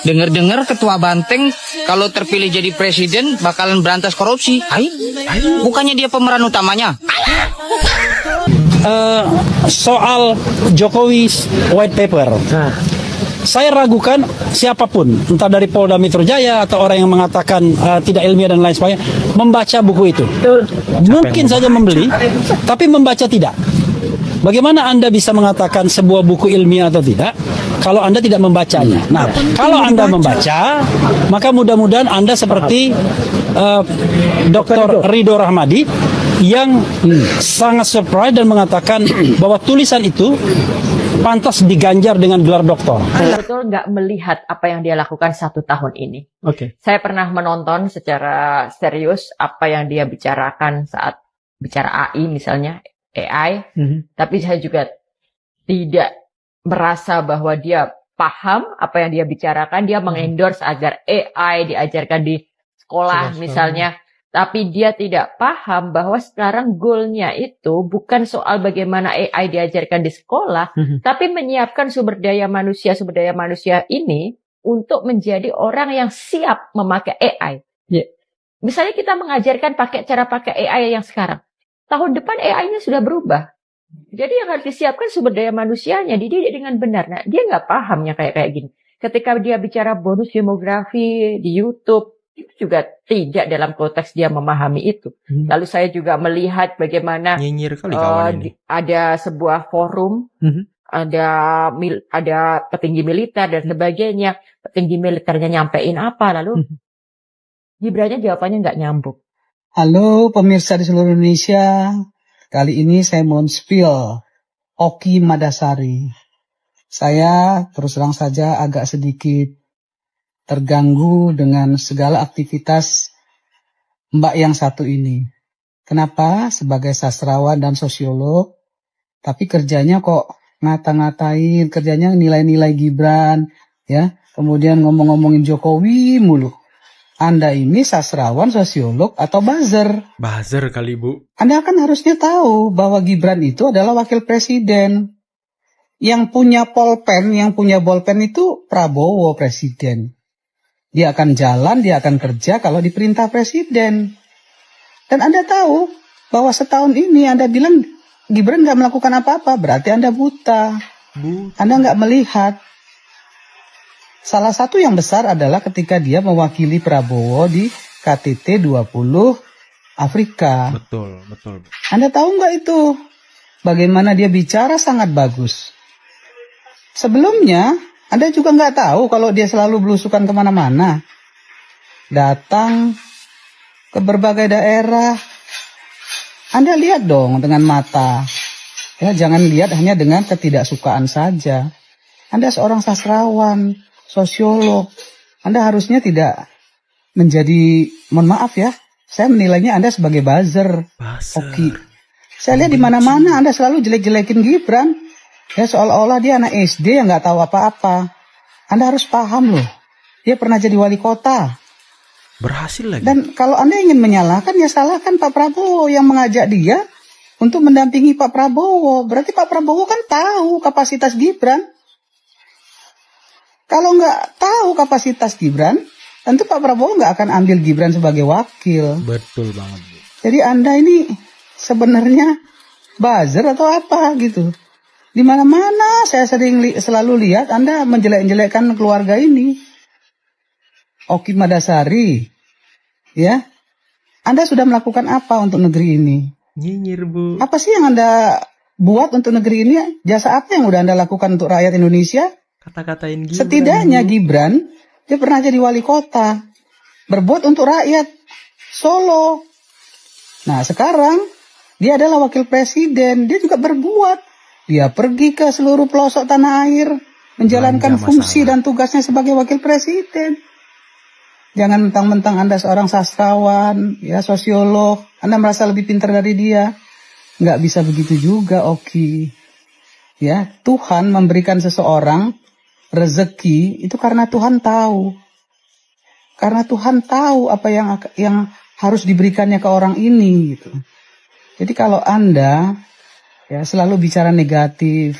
Dengar-dengar ketua Banteng kalau terpilih jadi presiden bakalan berantas korupsi. Hai, bukannya dia pemeran utamanya? Soal Jokowi's white paper, saya ragukan siapapun, entah dari Polda Metro Jaya atau orang yang mengatakan tidak ilmiah dan lain sebagainya, membaca buku itu. Mungkin saja membeli, tapi membaca tidak. Bagaimana Anda bisa mengatakan sebuah buku ilmiah atau tidak kalau Anda tidak membacanya? Nah, kalau Anda membaca, maka mudah-mudahan Anda seperti Dr. Ridho Rahmadi yang sangat surprise dan mengatakan bahwa tulisan itu pantas diganjar dengan gelar doktor. Betul nggak melihat apa yang dia lakukan 1 tahun ini. Oke. Saya pernah menonton secara serius apa yang dia bicarakan saat bicara AI misalnya, AI. Tapi saya juga tidak merasa bahwa dia paham apa yang dia bicarakan. Dia mengendorse agar AI diajarkan di sekolah misalnya. Tapi dia tidak paham bahwa sekarang goalnya itu bukan soal bagaimana AI diajarkan di sekolah, tapi menyiapkan sumber daya manusia ini untuk menjadi orang yang siap memakai AI. Misalnya kita mengajarkan cara pakai AI yang sekarang. Tahun depan AI-nya sudah berubah. Jadi yang harus disiapkan sumber daya manusianya, dididik dengan benar. Nah, dia nggak pahamnya kayak gini. Ketika dia bicara bonus demografi di YouTube, itu juga tidak dalam konteks dia memahami itu. Lalu saya juga melihat bagaimana ada sebuah forum, ada petinggi militer dan sebagainya. Petinggi militernya nyampein apa, lalu Gibrannya jawabannya nggak nyambung. Halo pemirsa di seluruh Indonesia, kali ini saya mau spill Oki Madasari. Saya terus terang saja agak sedikit terganggu dengan segala aktivitas Mbak yang satu ini. Kenapa? Sebagai sastrawan dan sosiolog, tapi kerjanya kok ngata-ngatain, kerjanya nilai-nilai Gibran, ya, kemudian ngomong-ngomongin Jokowi mulu. Anda ini sastrawan, sosiolog, atau buzzer? Buzzer kali, Bu. Anda kan harusnya tahu bahwa Gibran itu adalah wakil presiden. Yang punya polpen, yang punya bolpen itu Prabowo presiden. Dia akan jalan, dia akan kerja kalau diperintah presiden. Dan Anda tahu bahwa setahun ini Anda bilang Gibran nggak melakukan apa-apa, berarti Anda buta. Anda nggak melihat. Salah satu yang besar adalah ketika dia mewakili Prabowo di KTT 20 Afrika. Betul. Anda tahu nggak itu? Bagaimana dia bicara sangat bagus. Sebelumnya, Anda juga nggak tahu kalau dia selalu belusukan kemana-mana. Datang ke berbagai daerah. Anda lihat dong dengan mata. Ya, jangan lihat hanya dengan ketidaksukaan saja. Anda seorang sastrawan, sosiolog. Anda harusnya tidak menjadi, mohon maaf ya, saya menilainya Anda sebagai buzzer. Oke. Saya lihat di mana-mana Anda selalu jelek-jelekin Gibran. Ya seolah-olah dia anak SD yang nggak tahu apa-apa. Anda harus paham loh. Dia pernah jadi wali kota. Berhasil lagi. Dan kalau Anda ingin menyalahkan, ya salahkan Pak Prabowo yang mengajak dia untuk mendampingi Pak Prabowo. Berarti Pak Prabowo kan tahu kapasitas Gibran. Kalau nggak tahu kapasitas Gibran, tentu Pak Prabowo nggak akan ambil Gibran sebagai wakil. Betul banget, Bu. Jadi Anda ini sebenarnya buzzer atau apa gitu. Di mana-mana saya selalu lihat Anda menjelek-jelekkan keluarga ini. Oki Madasari, ya. Anda sudah melakukan apa untuk negeri ini? Nyinyir, Bu. Apa sih yang Anda buat untuk negeri ini? Jasa apa yang udah Anda lakukan untuk rakyat Indonesia? Kata-katain Gibran. Setidaknya Gibran, dia pernah jadi wali kota. Berbuat untuk rakyat Solo. Nah sekarang, dia adalah wakil presiden. Dia juga berbuat. Dia pergi ke seluruh pelosok tanah air. Menjalankan fungsi dan tugasnya sebagai wakil presiden. Jangan mentang-mentang Anda seorang sastrawan, ya sosiolog. Anda merasa lebih pintar dari dia. Nggak bisa begitu juga, Oki. Ya, Tuhan memberikan seseorang rezeki itu karena Tuhan tahu. Karena Tuhan tahu apa yang harus diberikannya ke orang ini gitu. Jadi kalau Anda ya selalu bicara negatif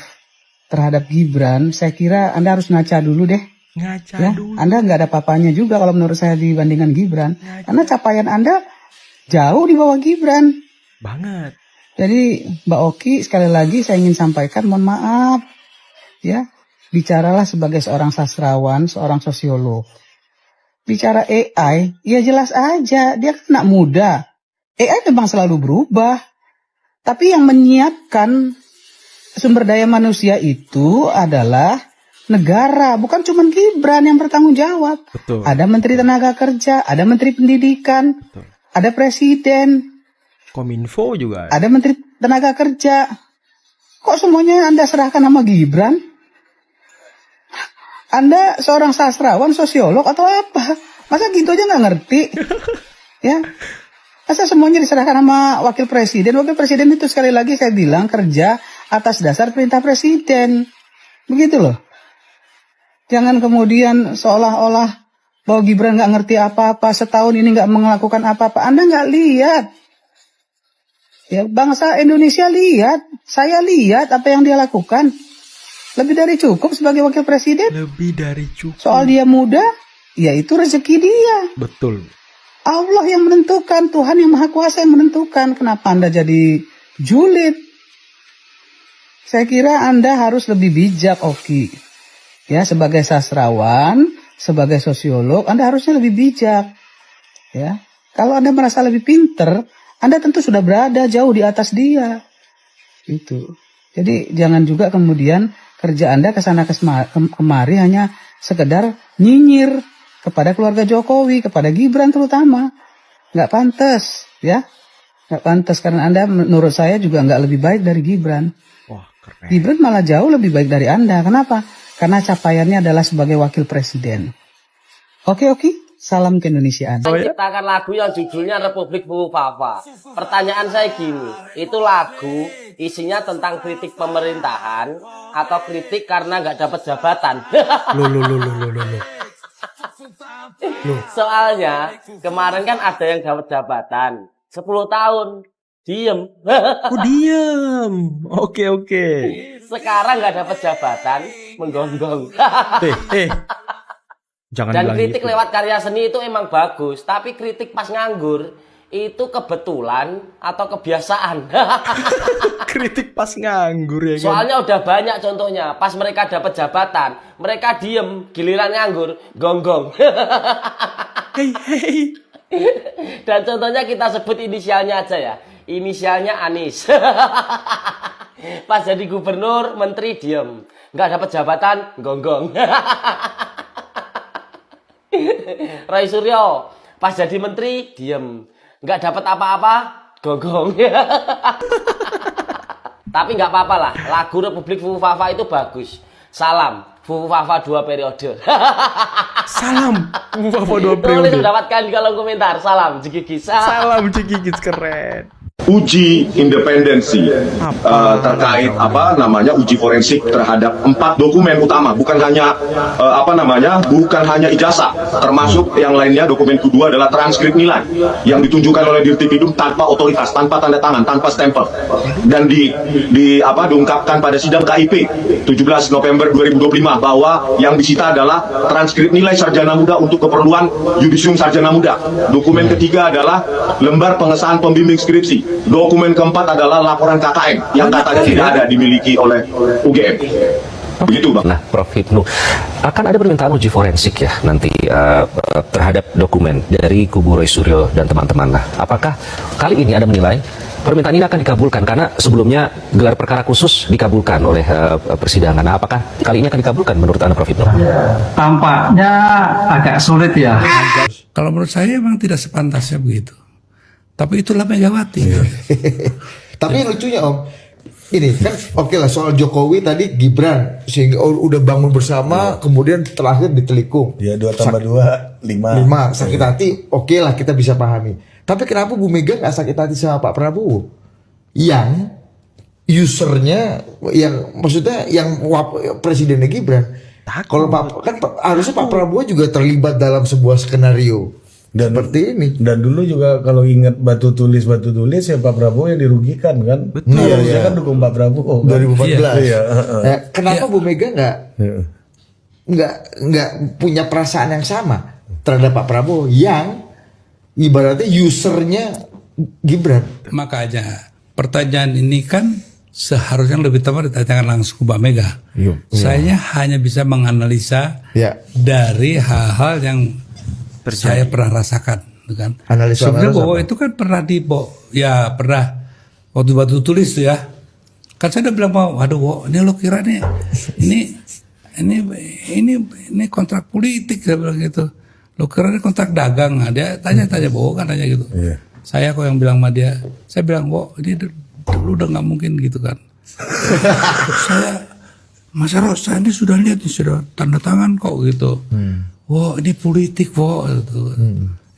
terhadap Gibran, saya kira Anda harus ngaca dulu deh. Ngaca Ya, dulu. Anda nggak ada papanya juga kalau menurut saya dibandingkan Gibran. Karena capaian Anda jauh di bawah Gibran. Banget. Jadi Mbak Oki, sekali lagi saya ingin sampaikan, mohon maaf, ya, bicaralah sebagai seorang sastrawan, seorang sosiolog. Bicara AI, ya jelas aja, dia kan anak muda. AI memang selalu berubah, tapi yang menyiapkan sumber daya manusia itu adalah negara, bukan cuma Gibran yang bertanggung jawab. Betul. Ada Menteri Tenaga Kerja, ada Menteri Pendidikan, Betul. ada Presiden, Kominfo juga ada. ada Menteri Tenaga Kerja. Kok semuanya Anda serahkan sama Gibran? Anda seorang sastrawan, sosiolog atau apa? Masa gitu aja nggak ngerti? Ya, masa semuanya diserahkan sama Wakil Presiden? Wakil Presiden itu sekali lagi saya bilang kerja atas dasar perintah Presiden. Begitu loh. Jangan kemudian seolah-olah bahwa Gibran nggak ngerti apa-apa, setahun ini nggak melakukan apa-apa. Anda nggak lihat. Ya, bangsa Indonesia lihat, saya lihat apa yang dia lakukan. Lebih dari cukup sebagai wakil presiden. Lebih dari cukup. Soal dia muda, ya itu rezeki dia. Betul. Allah yang menentukan, Tuhan yang Maha Kuasa yang menentukan. Kenapa Anda jadi julid? Saya kira Anda harus lebih bijak, Oki. Ya, sebagai sastrawan, sebagai sosiolog, Anda harusnya lebih bijak. Ya, kalau Anda merasa lebih pinter, Anda tentu sudah berada jauh di atas dia. Gitu. Jadi jangan juga kemudian kerja Anda kesana kemari hanya sekedar nyinyir kepada keluarga Jokowi, kepada Gibran terutama. Nggak pantas, ya. Nggak pantas karena Anda menurut saya juga nggak lebih baik dari Gibran. Wah, keren. Gibran malah jauh lebih baik dari Anda. Kenapa? Karena capaiannya adalah sebagai wakil presiden. Oke. Salam keindonesiaan. Saya ciptakan lagu yang judulnya Republik Fufu Fafa. Pertanyaan saya gini, itu lagu isinya tentang kritik pemerintahan atau kritik karena nggak dapat jabatan? Loh. Soalnya kemarin kan ada yang dapat jabatan 10 tahun, diem. Oh, diem. Oke. Sekarang nggak dapat jabatan, menggonggong. Jangan Dan bilang kritik gitu. lewat karya seni itu emang bagus, tapi kritik pas nganggur itu kebetulan atau kebiasaan. Kritik pas nganggur ya kan. Soalnya udah banyak contohnya, pas mereka dapat jabatan, mereka diem, giliran nganggur, gonggong. Hey. Dan contohnya kita sebut inisialnya aja ya, inisialnya Anies. Pas jadi gubernur, menteri diem, nggak dapat jabatan, gonggong. Roy Suryo pas jadi menteri diem, nggak dapat apa-apa, gonggong. Tapi nggak apa-apa lah, lagu Republik Fufu Fafa itu bagus. Salam Fufu Fafa 2 periode. Salam. Fufu 2 Tulis periode. mendapatkan di kolom komentar. Salam Jigigis. Salam Cikikis, keren. Uji independensi terkait uji forensik terhadap 4 dokumen utama, bukan hanya bukan hanya ijazah, termasuk yang lainnya. Dokumen kedua adalah transkrip nilai yang ditunjukkan oleh Dirtipidum tanpa otoritas, tanpa tanda tangan, tanpa stempel, dan diungkapkan pada sidang KIP 17 November 2025 bahwa yang disita adalah transkrip nilai sarjana muda untuk keperluan yudisium sarjana muda. Dokumen ketiga adalah lembar pengesahan pembimbing skripsi. Dokumen keempat adalah laporan KKN yang katanya tidak ada dimiliki oleh UGM. Begitu, Bang. Nah, Prof. Hipnu, akan ada permintaan uji forensik ya nanti terhadap dokumen dari kubu Roy Suryo dan teman-teman. Nah, apakah kali ini ada menilai permintaan ini akan dikabulkan? Karena sebelumnya gelar perkara khusus dikabulkan oleh persidangan. Nah, apakah kali ini akan dikabulkan menurut Anda, Prof. Hipnu? Tampaknya agak sulit ya. Kalau menurut saya memang tidak sepantasnya begitu. Tapi itulah Megawati. Tapi yang lucunya Om, ini kan oke lah soal Jokowi tadi Gibran sehingga udah bangun bersama, kemudian terakhir ditelikung. Ya 2 tambah 2 5 sakit hati, oke lah kita bisa pahami. Tapi kenapa Bu Mega nggak sakit hati sama Pak Prabowo? Yang usernya, yang maksudnya yang presidennya Gibran. Kalau Pak kan harusnya Pak Prabowo juga terlibat dalam sebuah skenario. Dan seperti ini. Dan dulu juga kalau ingat batu tulis ya Pak Prabowo yang dirugikan kan. Betul. Harusnya kan dukung Pak Prabowo. 2014. Iya. Kenapa Bu Mega nggak punya perasaan yang sama terhadap Pak Prabowo yang ibaratnya usernya Gibran. Makanya pertanyaan ini kan seharusnya lebih tepat ditanyakan langsung ke Mbak Mega. Saya hanya bisa menganalisa dari hal-hal yang saya pernah rasakan, kan? Sebenarnya bahwa itu kan pernah pernah waktu batu tulis tuh ya. Kan saya udah bilang, waduh, ini lo kira nih, ini kontrak politik, saya bilang gitu. Lo kira ini kontrak dagang? Nah, dia tanya-tanya, kan tanya gitu. Saya kok yang bilang sama dia, saya bilang, ini dulu udah nggak mungkin gitu kan. Saya, Mas Eros, saya ini sudah lihat, sudah tanda tangan kok gitu. Ini politik, gitu.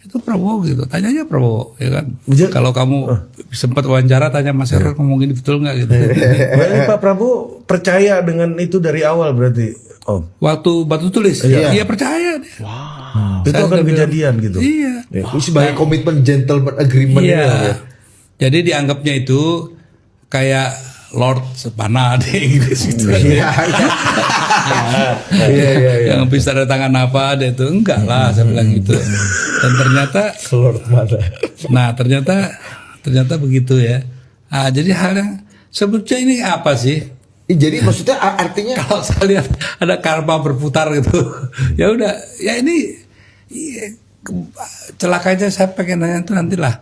Itu Prabowo gitu, tanya aja Prabowo, ya kan. Kalau kamu sempat wawancara, tanya Mas Eros ngomong ini betul nggak gitu. Berarti Pak Prabowo percaya dengan itu dari awal berarti, Om? Waktu batu tulis, iya percaya. Itu akan kejadian gitu. Iya. Sebagai komitmen gentleman agreement. Iya. Jadi dianggapnya itu kayak Lord Sepana di Inggris gitu. Yang bisa ada tangan apa ada itu enggak lah, saya bilang gitu. Dan ternyata Lord mana? Nah, ternyata begitu ya. Jadi hal yang sebetulnya ini apa sih? Jadi maksudnya artinya kalau saya lihat ada karma berputar gitu. Ya udah, ya ini celakanya saya pengen nanya itu nantilah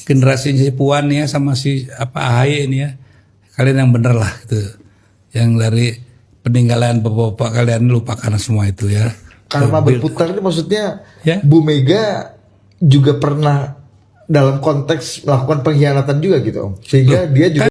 generasi si Puan ya sama si AHY ini ya. Kalian yang bener lah gitu. Yang dari peninggalan bapak-bapak kalian lupakan semua itu ya. Karma berputar ini maksudnya Bu Mega juga pernah dalam konteks melakukan pengkhianatan juga gitu Om. Sehingga dia juga